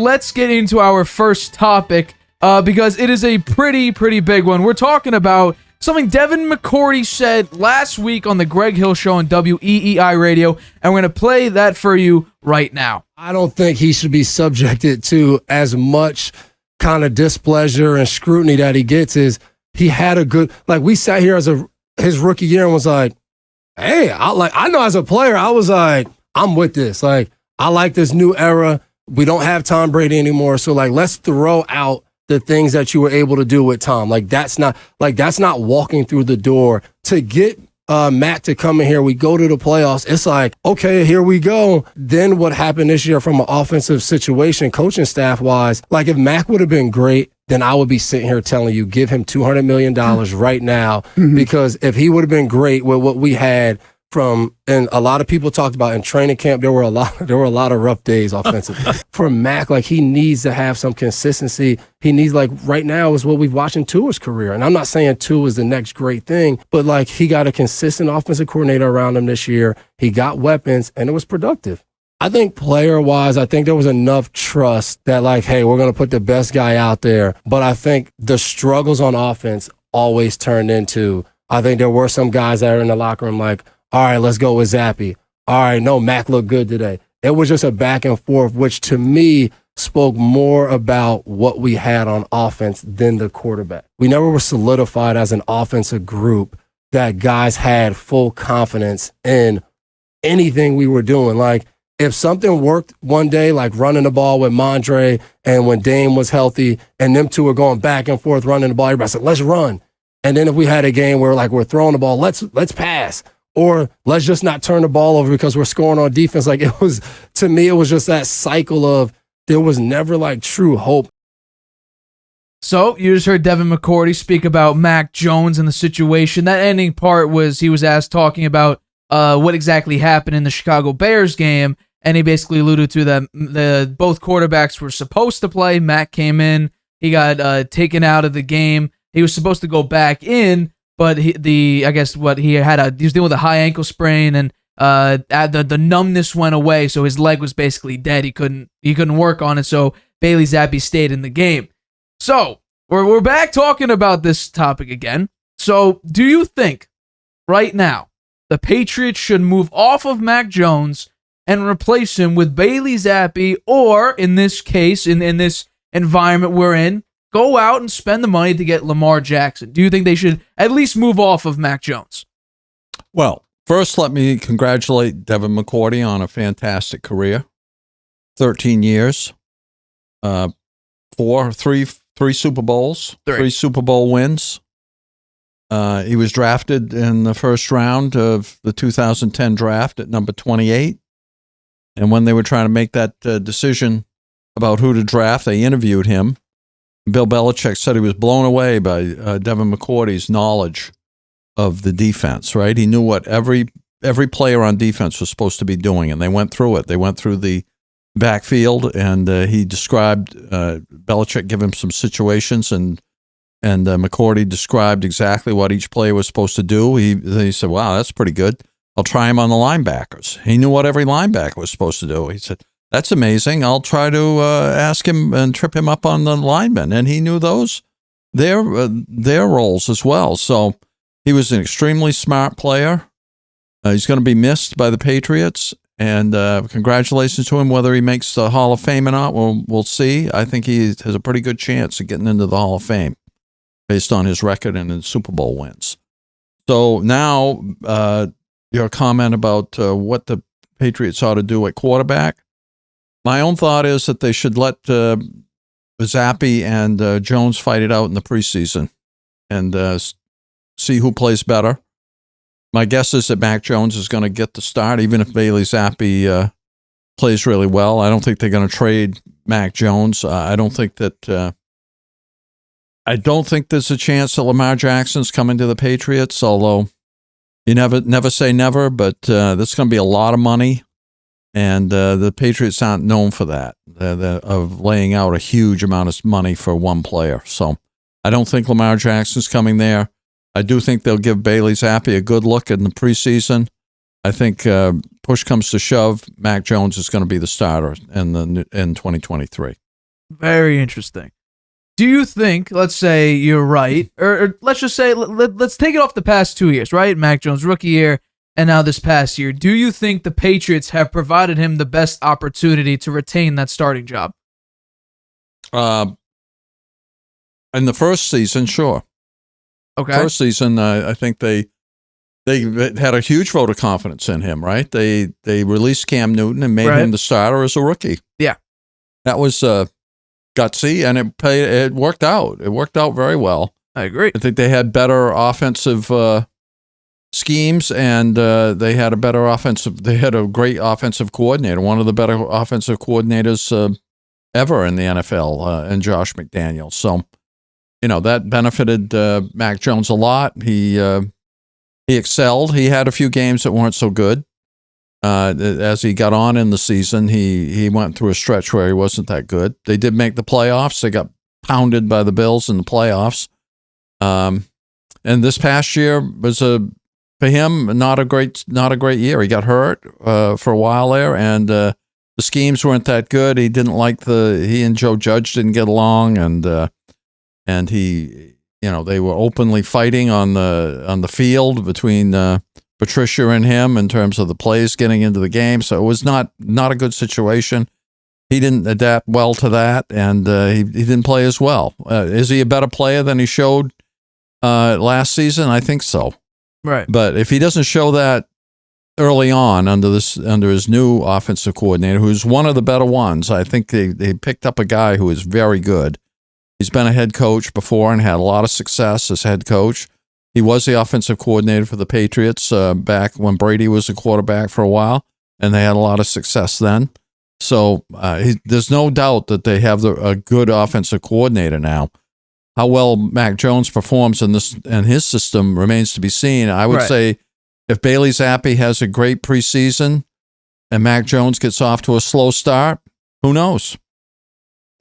let's get into our first topic because it is a pretty big one. We're talking about something Devin McCourty said last week on the Greg Hill Show on WEEI Radio, and we're going to play that for you right now. I don't think he should be subjected to as much kind of displeasure and scrutiny that he gets. Is he had a good, like, we sat here as his rookie year and was like, hey, I know as a player, I was like, I'm with this. Like, I like this new era. We don't have Tom Brady anymore. So, like, let's throw out the things that you were able to do with Tom. That's not walking through the door. To get Matt to come in here, we go to the playoffs. It's like, okay, here we go. Then what happened this year from an offensive situation, coaching staff wise, like if Mac would have been great, then I would be sitting here telling you, give him $200 million right now. Mm-hmm. Because if he would have been great with what we had and a lot of people talked about in training camp, there were a lot of rough days offensively. For Mac, like, he needs to have some consistency. He needs, like, right now is what we've watched in Tua's career. And I'm not saying Tua is the next great thing, but, like, he got a consistent offensive coordinator around him this year. He got weapons, and it was productive. I think player-wise, I think there was enough trust that, like, hey, we're going to put the best guy out there. But I think the struggles on offense always turned into, I think there were some guys that are in the locker room like, all right, let's go with Zappe. All right, no, Mac looked good today. It was just a back and forth, which to me spoke more about what we had on offense than the quarterback. We never were solidified as an offensive group that guys had full confidence in anything we were doing. Like, if something worked one day, like running the ball with Mondre and when Dame was healthy and them two were going back and forth running the ball, everybody said, let's run. And then if we had a game where, like, we're throwing the ball, let's pass. Or let's just not turn the ball over because we're scoring on defense. Like, it was, to me, it was just that cycle of there was never, like, true hope. So you just heard Devin McCourty speak about Mac Jones and the situation. That ending part was he was asked talking about what exactly happened in the Chicago Bears game, and he basically alluded to that both quarterbacks were supposed to play. Mac came in, he got taken out of the game. He was supposed to go back in, but he was dealing with a high ankle sprain, and the numbness went away, so his leg was basically dead. He couldn't work on it, so Bailey Zappe stayed in the game. So we're back talking about this topic again. So do you think right now the Patriots should move off of Mac Jones and replace him with Bailey Zappe, or in this case, in this environment we're in, go out and spend the money to get Lamar Jackson? Do you think they should at least move off of Mac Jones? Well, first, let me congratulate Devin McCourty on a fantastic career. 13 years, three Super Bowls, three Super Bowl wins. He was drafted in the first round of the 2010 draft at number 28. And when they were trying to make that decision about who to draft, they interviewed him. Bill Belichick said he was blown away by Devin McCourty's knowledge of the defense, right? He knew what every player on defense was supposed to be doing, and they went through it. They went through the backfield, and he described, Belichick gave him some situations, and McCourty described exactly what each player was supposed to do. He said, wow, that's pretty good. I'll try him on the linebackers. He knew what every linebacker was supposed to do. He said, that's amazing. I'll try to ask him and trip him up on the linemen. And he knew their roles as well. So he was an extremely smart player. He's going to be missed by the Patriots. And congratulations to him. Whether he makes the Hall of Fame or not, we'll see. I think he has a pretty good chance of getting into the Hall of Fame based on his record and his Super Bowl wins. So now your comment about what the Patriots ought to do at quarterback. My own thought is that they should let Zappe and Jones fight it out in the preseason and see who plays better. My guess is that Mac Jones is going to get the start, even if Bailey Zappe plays really well. I don't think they're going to trade Mac Jones. I don't think there's a chance that Lamar Jackson's coming to the Patriots, although you never say never, but this is going to be a lot of money. And the Patriots aren't known for that, of laying out a huge amount of money for one player. So I don't think Lamar Jackson's coming there. I do think they'll give Bailey Zappe a good look in the preseason. I think push comes to shove, Mac Jones is going to be the starter in 2023. Very interesting. Do you think, let's say you're right, or let's just say, let's take it off the past 2 years, right? Mac Jones rookie year, and now this past year. Do you think the Patriots have provided him the best opportunity to retain that starting job? In the first season, sure. Okay. First season, I think they had a huge vote of confidence in him, right? They released Cam Newton and made him the starter as a rookie. Yeah. That was gutsy, and it worked out. It worked out very well. I agree. I think they had better offensive schemes, and they had a great offensive coordinator, one of the better offensive coordinators ever in the NFL, and Josh McDaniels. So, that benefited Mac Jones a lot. He excelled. He had a few games that weren't so good. As he got on in the season, he went through a stretch where he wasn't that good. They did make the playoffs. They got pounded by the Bills in the playoffs. And this past year was for him not a great year. He got hurt for a while there, and the schemes weren't that good. He didn't like he and Joe Judge didn't get along, and he, they were openly fighting on the field between Patricia and him in terms of the plays getting into the game. So it was not a good situation. He didn't adapt well to that, and he didn't play as well. Is he a better player than he showed last season? I think so. Right. But if he doesn't show that early on under his new offensive coordinator, who's one of the better ones, I think they picked up a guy who is very good. He's been a head coach before and had a lot of success as head coach. He was the offensive coordinator for the Patriots back when Brady was the quarterback for a while, and they had a lot of success then. So there's no doubt that they have a good offensive coordinator now. How well Mac Jones performs in his system remains to be seen. I would say if Bailey Zappe has a great preseason and Mac Jones gets off to a slow start, who knows?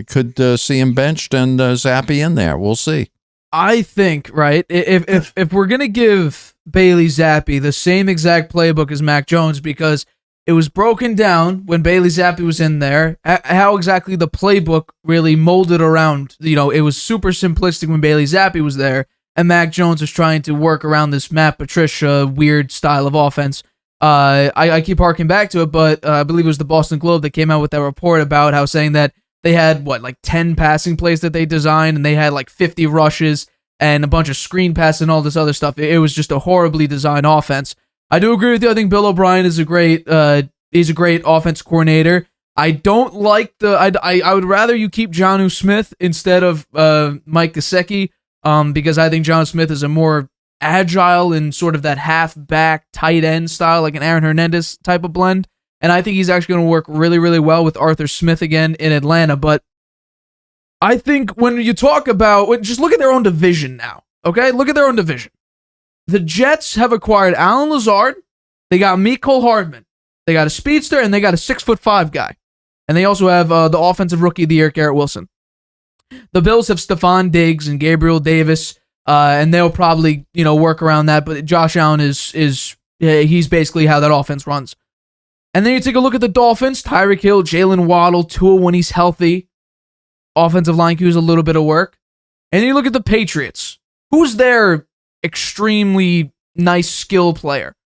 You could see him benched and Zappe in there. We'll see. I think, right, if we're going to give Bailey Zappe the same exact playbook as Mac Jones, because it was broken down when Bailey Zappe was in there, how exactly the playbook really molded around, it was super simplistic when Bailey Zappe was there, and Mac Jones was trying to work around this Matt Patricia weird style of offense. I keep harking back to it, but I believe it was the Boston Globe that came out with that report about how saying that they had, 10 passing plays that they designed, and they had 50 rushes and a bunch of screen passes and all this other stuff. It was just a horribly designed offense. I do agree with you. I think Bill O'Brien is a great offense coordinator. I don't like I would rather you keep Jonnu Smith instead of Mike Gesicki, because I think Jonnu Smith is a more agile and sort of that half-back tight end style, like an Aaron Hernandez type of blend. And I think he's actually going to work really, really well with Arthur Smith again in Atlanta. But I think when you talk about, just look at their own division now, okay? Look at their own division. The Jets have acquired Alan Lazard. They got Mecole Hardman. They got a speedster, and they got a 6'5" guy. And they also have the offensive rookie of the year, Garrett Wilson. The Bills have Stephon Diggs and Gabriel Davis, and they'll probably work around that. But Josh Allen he's basically how that offense runs. And then you take a look at the Dolphins, Tyreek Hill, Jalen Waddle, Tua when he's healthy. Offensive line can use a little bit of work. And then you look at the Patriots. Who's their extremely nice skill player?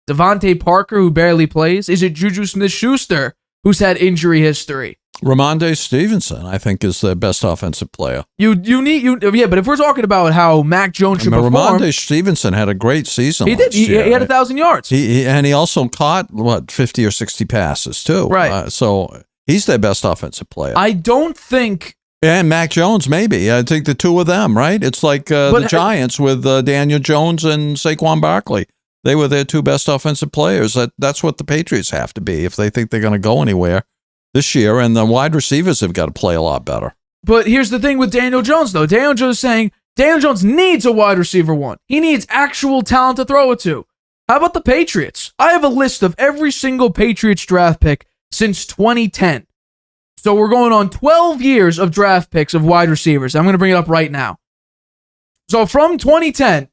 Devontae Parker, who barely plays? Is it Juju Smith-Schuster, who's had injury history? Ramondre Stevenson, I think, is the best offensive player. But if we're talking about how Mac Jones should perform, Ramondre Stevenson had a great season. He did. He had 1,000 yards. He also caught 50 or 60 passes too. Right. So he's their best offensive player. I don't think. And Mac Jones, maybe. I think the two of them, right? It's like the Giants with Daniel Jones and Saquon Barkley. They were their two best offensive players. That's what the Patriots have to be if they think they're going to go anywhere this year. And the wide receivers have got to play a lot better. But here's the thing with Daniel Jones, though. Daniel Jones is saying Daniel Jones needs a wide receiver one. He needs actual talent to throw it to. How about the Patriots? I have a list of every single Patriots draft pick since 2010. So we're going on 12 years of draft picks of wide receivers. I'm going to bring it up right now. So from 2010,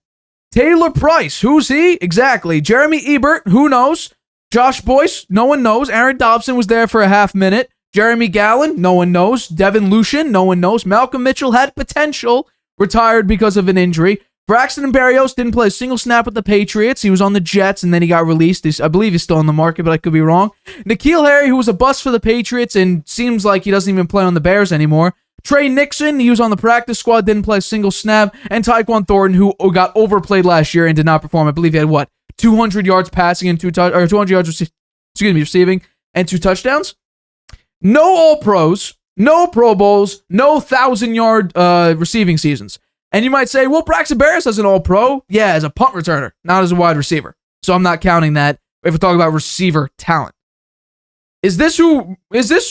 Taylor Price, who's he? Exactly. Jeremy Ebert, who knows? Josh Boyce, no one knows. Aaron Dobson was there for a half minute. Jeremy Gallen, no one knows. Devin Lucien, no one knows. Malcolm Mitchell had potential, retired because of an injury. Braxton Berrios didn't play a single snap with the Patriots. He was on the Jets, and then he got released. I believe he's still on the market, but I could be wrong. N'Keal Harry, who was a bust for the Patriots and seems like he doesn't even play on the Bears anymore. Trey Nixon, he was on the practice squad, didn't play a single snap. And Tyquan Thornton, who got overplayed last year and did not perform. I believe he had, 200 yards passing and 200 yards receiving and 2 touchdowns? No All-Pros, no Pro Bowls, no 1,000-yard receiving seasons. And you might say, well, Braxton Berrios is an All-Pro. Yeah, as a punt returner, not as a wide receiver. So I'm not counting that if we're talking about receiver talent. Is this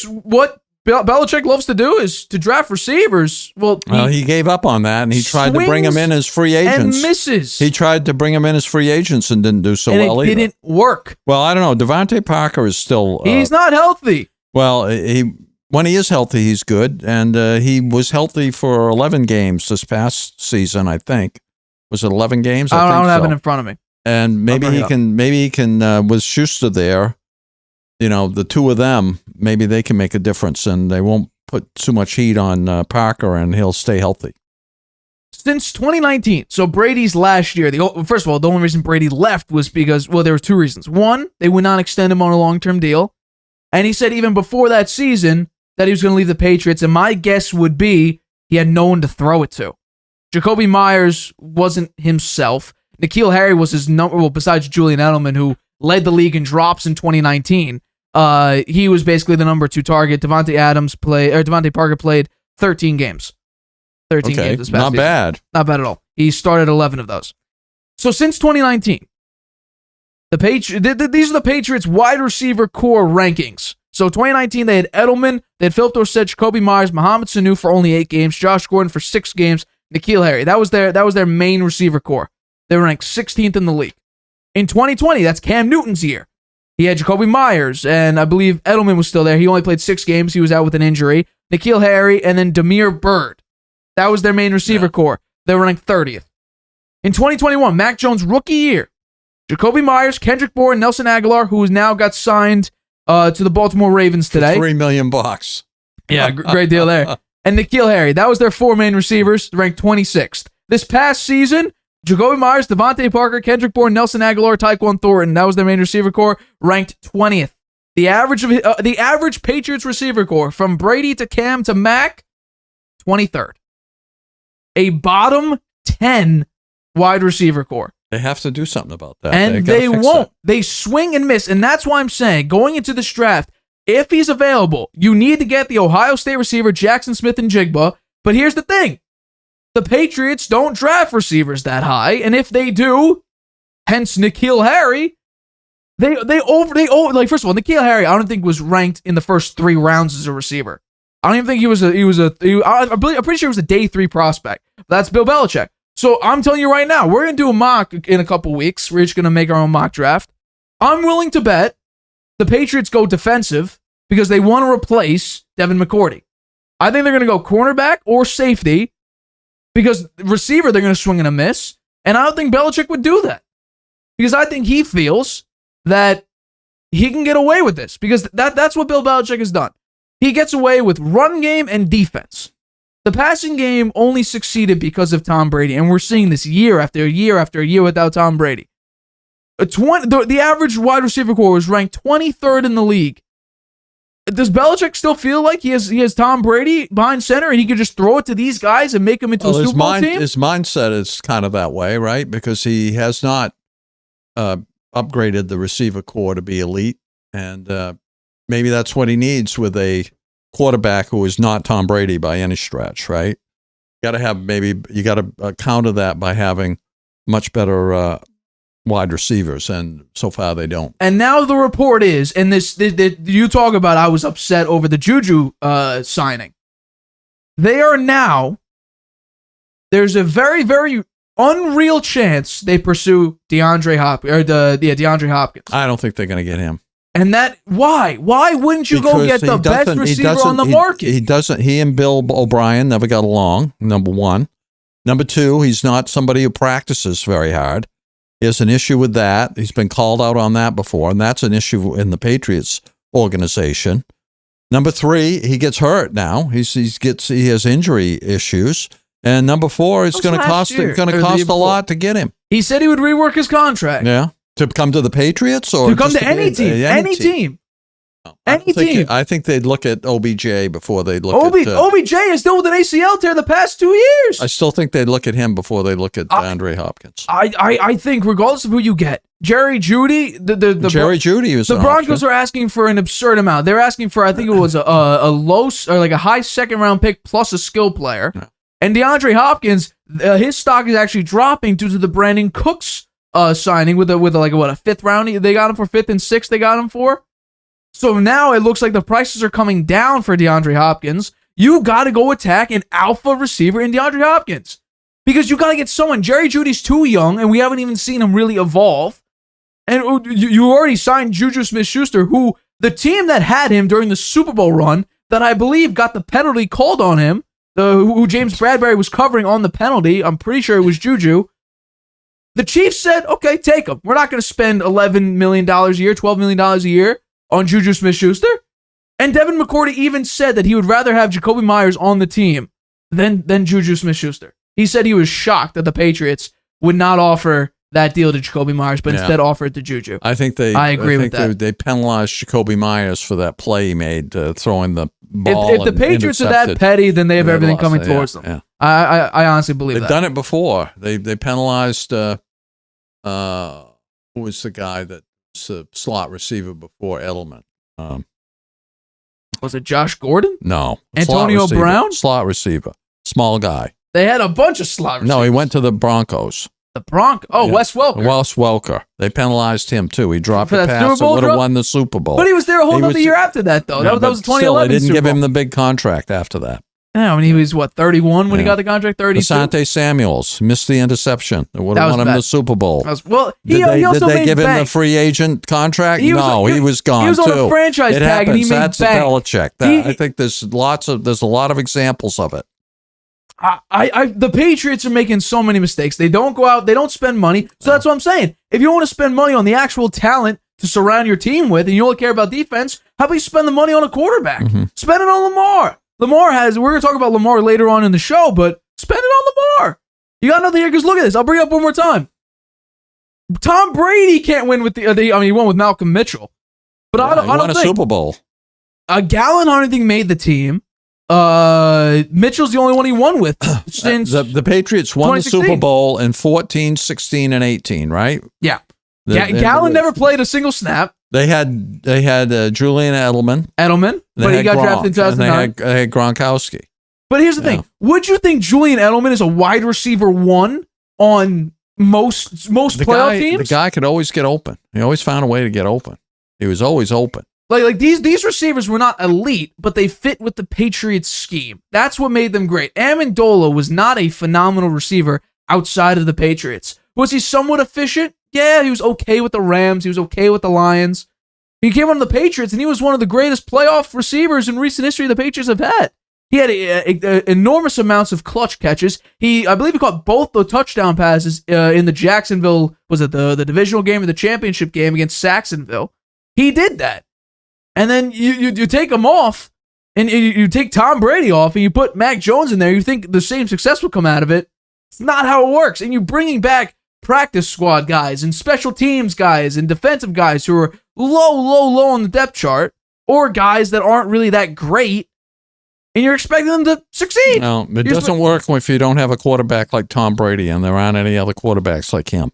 what Belichick loves to do, is to draft receivers? Well, he gave up on that, and he tried to bring them in as free agents. And misses. He tried to bring them in as free agents and didn't do so well either. It didn't work. Well, I don't know. Devontae Parker is still... he's not healthy. Well, when he is healthy, he's good, and he was healthy for 11 games this past season, I think. Was it 11 games? I don't have it in front of me. And maybe he can with Schuster there, the two of them, maybe they can make a difference, and they won't put too much heat on Parker, and he'll stay healthy. Since 2019, so Brady's last year, first of all, the only reason Brady left was because, there were 2 reasons. One, they would not extend him on a long-term deal. And he said even before that season that he was going to leave the Patriots, and my guess would be he had no one to throw it to. Jacoby Myers wasn't himself. N'Keal Harry was his number, besides Julian Edelman, who led the league in drops in 2019. He was basically the number 2 target. Devontae Parker played 13 games. 13 games this past not season. Bad. Not bad at all. He started 11 of those. So since 2019, these are the Patriots wide receiver core rankings. So 2019, they had Edelman, they had Philip Dorsett, Jacoby Myers, Mohamed Sanu for only 8 games, Josh Gordon for 6 games, N'Keal Harry. That was their main receiver core. They were ranked 16th in the league. In 2020, that's Cam Newton's year. He had Jacoby Myers, and I believe Edelman was still there. He only played 6 games. He was out with an injury. N'Keal Harry, and then Damiere Byrd. That was their main receiver core. They were ranked 30th. In 2021, Mac Jones' rookie year, Jacoby Myers, Kendrick Bourne, Nelson Aguilar, who has now got signed to the Baltimore Ravens today. For $3 million. Yeah, great deal there. And N'Keal Harry. That was their 4 main receivers, ranked 26th. This past season, Jacoby Myers, Devontae Parker, Kendrick Bourne, Nelson Aguilar, Tyquan Thornton. That was their main receiver core, ranked 20th. The average Patriots receiver core, from Brady to Cam to Mac, 23rd. A bottom 10 wide receiver core. They have to do something about that. And they won't. They swing and miss. And that's why I'm saying, going into this draft, if he's available, you need to get the Ohio State receiver, Jackson Smith-Njigba. But here's the thing. The Patriots don't draft receivers that high. And if they do, hence N'Keal Harry, first of all, N'Keal Harry, I don't think was ranked in the first 3 rounds as a receiver. I don't even think I'm pretty sure he was a day 3 prospect. That's Bill Belichick. So I'm telling you right now, we're going to do a mock in a couple weeks. We're just going to make our own mock draft. I'm willing to bet the Patriots go defensive because they want to replace Devin McCourty. I think they're going to go cornerback or safety because receiver they're going to swing and a miss. And I don't think Belichick would do that because I think he feels that he can get away with this because that's what Bill Belichick has done. He gets away with run game and defense. The passing game only succeeded because of Tom Brady, and we're seeing this year after year after year without Tom Brady. The average wide receiver core was ranked 23rd in the league. Does Belichick still feel like he has Tom Brady behind center and he could just throw it to these guys and make them into a Super Bowl team? His mindset is kind of that way, right? Because he has not upgraded the receiver core to be elite, and maybe that's what he needs with a quarterback who is not Tom Brady by any stretch, right? You got to counter that by having much better wide receivers, and so far they don't. And now the report is, and this you talk about, I was upset over the Juju signing. There's a very, very unreal chance they pursue DeAndre Hopkins. I don't think they're going to get him. And why? Why wouldn't you go get the best receiver on the market? He and Bill O'Brien never got along, number one. Number two, he's not somebody who practices very hard. He has an issue with that. He's been called out on that before, and that's an issue in the Patriots organization. Number 3, he gets hurt now. He has injury issues. And number 4, it's going to cost a lot to get him. He said he would rework his contract. Yeah. To come to the Patriots or to come to any team. Any team. Any team. I think they'd look at OBJ before they'd look at... OBJ is still with an ACL tear the past 2 years. I still think they'd look at him before they look at DeAndre Hopkins. I think regardless of who you get, Jerry Jeudy, the Broncos are asking for an absurd amount. They're asking for, I think it was a low or like a high second round pick plus a skill player. Yeah. And DeAndre Hopkins, his stock is actually dropping due to the Brandon Cooks signing with a 5th round. They got him for 5th and 6th. They got him for. So now it looks like the prices are coming down for DeAndre Hopkins. You got to go attack an alpha receiver in DeAndre Hopkins because you got to get someone. Jerry Jeudy's too young, and we haven't even seen him really evolve. And you already signed Juju Smith-Schuster, who the team that had him during the Super Bowl run that I believe got the penalty called on him, who James Bradbury was covering on the penalty. I'm pretty sure it was Juju. The Chiefs said, okay, take him. We're not going to spend $11 million a year, $12 million a year on Juju Smith-Schuster. And Devin McCourty even said that he would rather have Jacoby Myers on the team than Juju Smith-Schuster. He said he was shocked that the Patriots would not offer that deal to Jacoby Myers, but instead offer it to Juju. I agree with that. They penalized Jacoby Myers for that play he made, throwing the ball. If the Patriots are that petty, then they have everything coming towards them. Yeah. I honestly believe they've done it before. They penalized who was the guy that was a slot receiver before Edelman? Was it Josh Gordon? No. Antonio Brown? Slot receiver. Small guy. They had a bunch of slot receivers. No, he went to the Broncos. The Broncos? Oh, yeah. Wes Welker. Wes Welker. They penalized him, too. He dropped a pass that would have won the Super Bowl. But he was there a whole other year after that, though. That was 2011 still, they didn't Super give Bowl. him the big contract after that. Yeah, when he was, 31 when he got the contract? 32? Asante Samuels missed the interception. They would have won him the Super Bowl. Did they give him the free agent contract? He was gone, too. He was on a franchise tag, and he made That's bank. Belichick. I think there's a lot of examples of it. The Patriots are making so many mistakes. They don't go out. They don't spend money. So that's what I'm saying. If you want to spend money on the actual talent to surround your team with, and you only care about defense, how about you spend the money on a quarterback? Mm-hmm. Spend it on Lamar. We're going to talk about Lamar later on in the show, but spend it on Lamar. You got nothing here because look at this. I'll bring it up one more time. Tom Brady can't win with he won with Malcolm Mitchell. But I don't won think. a Super Bowl. Gallen, I don't think, made the team. Mitchell's the only one he won with since the Patriots won the Super Bowl in 14, 16, and 18, right? Yeah. Gallen never played a single snap. They had Julian Edelman, but he got drafted in 2009. They had Gronkowski. But here's the thing: would you think Julian Edelman is a wide receiver 1 on most playoff teams? The guy could always get open. He always found a way to get open. He was always open. Like these receivers were not elite, but they fit with the Patriots scheme. That's what made them great. Amendola was not a phenomenal receiver outside of the Patriots. Was he somewhat efficient? Yeah, he was okay with the Rams. He was okay with the Lions. He came on the Patriots, and he was one of the greatest playoff receivers in recent history the Patriots have had. He had enormous amounts of clutch catches. I believe he caught both the touchdown passes in the Jacksonville, was it the divisional game or the championship game against Saxonville? He did that. And then you take him off, and you take Tom Brady off, and you put Mac Jones in there. You think the same success will come out of it. It's not how it works. And you're bringing back practice squad guys and special teams guys and defensive guys who are low on the depth chart, or guys that aren't really that great, and you're expecting them to succeed. No, it doesn't work if you don't have a quarterback like Tom Brady, and there aren't any other quarterbacks like him.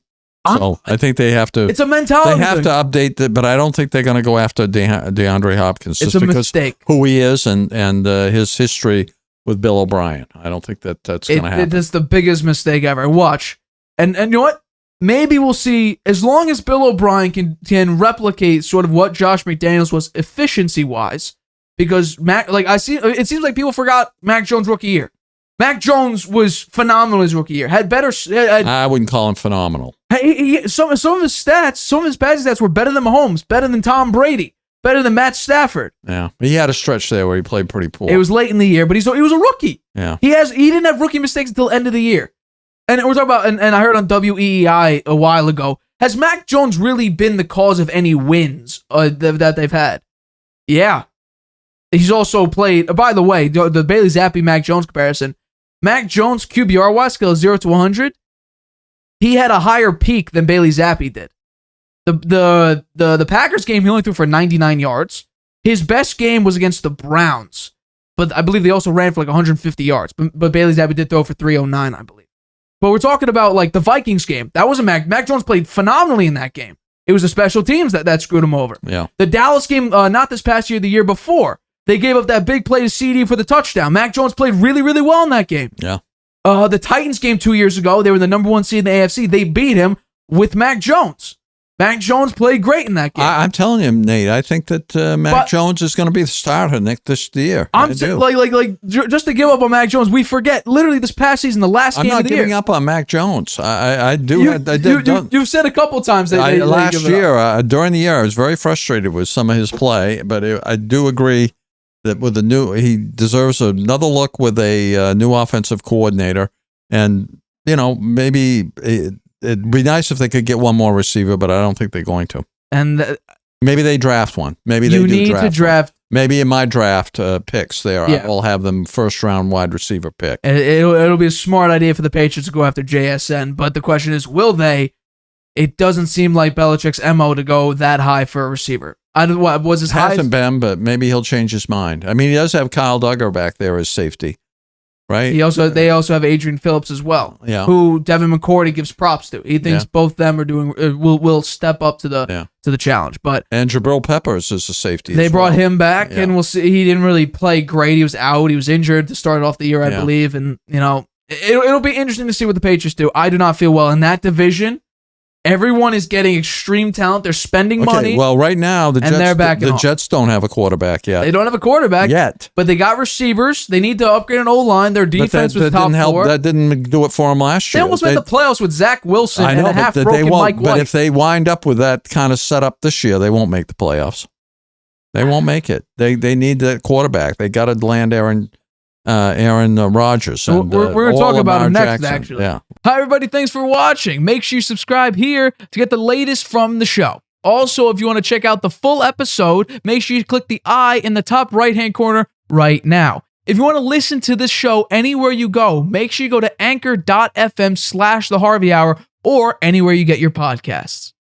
So I think they have to. It's a mentality. They have to update it, but I don't think they're going to go after DeAndre Hopkins. It's a mistake. Who he is and his history with Bill O'Brien. I don't think that's going to happen. It's the biggest mistake ever. Watch, and you know what? Maybe we'll see. As long as Bill O'Brien can replicate sort of what Josh McDaniels was efficiency wise, because it seems like people forgot Mac Jones' rookie year. Mac Jones was phenomenal his rookie year. I wouldn't call him phenomenal. Some of his stats, some of his passing stats were better than Mahomes, better than Tom Brady, better than Matt Stafford. Yeah, he had a stretch there where he played pretty poor. It was late in the year, but he was a rookie. Yeah, he didn't have rookie mistakes until end of the year. And we're talking about, and I heard on WEEI a while ago, has Mac Jones really been the cause of any wins that they've had? Yeah. He's also played, by the way, the Bailey Zappe Mac Jones comparison. Mac Jones QBR-wise, scale of 0 to 100, he had a higher peak than Bailey Zappe did. The Packers game, he only threw for 99 yards. His best game was against the Browns, but I believe they also ran for like 150 yards. But Bailey Zappe did throw for 309, I believe. But we're talking about like the Vikings game. That wasn't Mac Jones played phenomenally in that game. It was the special teams that screwed him over. Yeah. The Dallas game, not this past year, the year before, they gave up that big play to CD for the touchdown. Mac Jones played really, really well in that game. Yeah. The Titans game 2 years ago, they were the number 1 seed in the AFC. They beat him with Mac Jones. Mac Jones played great in that game. I'm telling you, Nate, I think that Mac Jones is going to be the starter this year. I'm just to give up on Mac Jones, we forget literally this past season, the last game of the year. I'm not giving up on Mac Jones. I do. You've said a couple times that last year during the year, I was very frustrated with some of his play, but I do agree that with he deserves another look with a new offensive coordinator, and maybe. It'd be nice if they could get one more receiver, but I don't think they're going to. And maybe they draft one. Maybe they need to draft. Maybe in my draft picks there, I will have them first round wide receiver pick. It'll be a smart idea for the Patriots to go after JSN, but the question is, will they? It doesn't seem like Belichick's MO to go that high for a receiver. Was his high? Hasn't been, but maybe he'll change his mind. I mean, he does have Kyle Duggar back there as safety. Right. They also have Adrian Phillips as well, who Devin McCourty gives props to. He thinks both them are doing will step up to the challenge. And Jabril Peppers is a safety. They brought him back, and we'll see. He didn't really play great. He was out. He was injured to start off the year, I believe. And it'll be interesting to see what the Patriots do. I do not feel well in that division. Everyone is getting extreme talent. They're spending money. Well, right now the Jets don't have a quarterback yet. They don't have a quarterback yet, but they got receivers. They need to upgrade an O-line. Their defense was top 4. That didn't do it for them last year. They almost made the playoffs with Zach Wilson and a half-broken Mike White. But if they wind up with that kind of setup this year, they won't make the playoffs. They won't make it. They need that quarterback. They got to land Aaron Rodgers. And, we're going to talk about him next, actually. Yeah. Hi, everybody. Thanks for watching. Make sure you subscribe here to get the latest from the show. Also, if you want to check out the full episode, make sure you click the I in the top right-hand corner right now. If you want to listen to this show anywhere you go, make sure you go to anchor.fm/The Harvey Hour or anywhere you get your podcasts.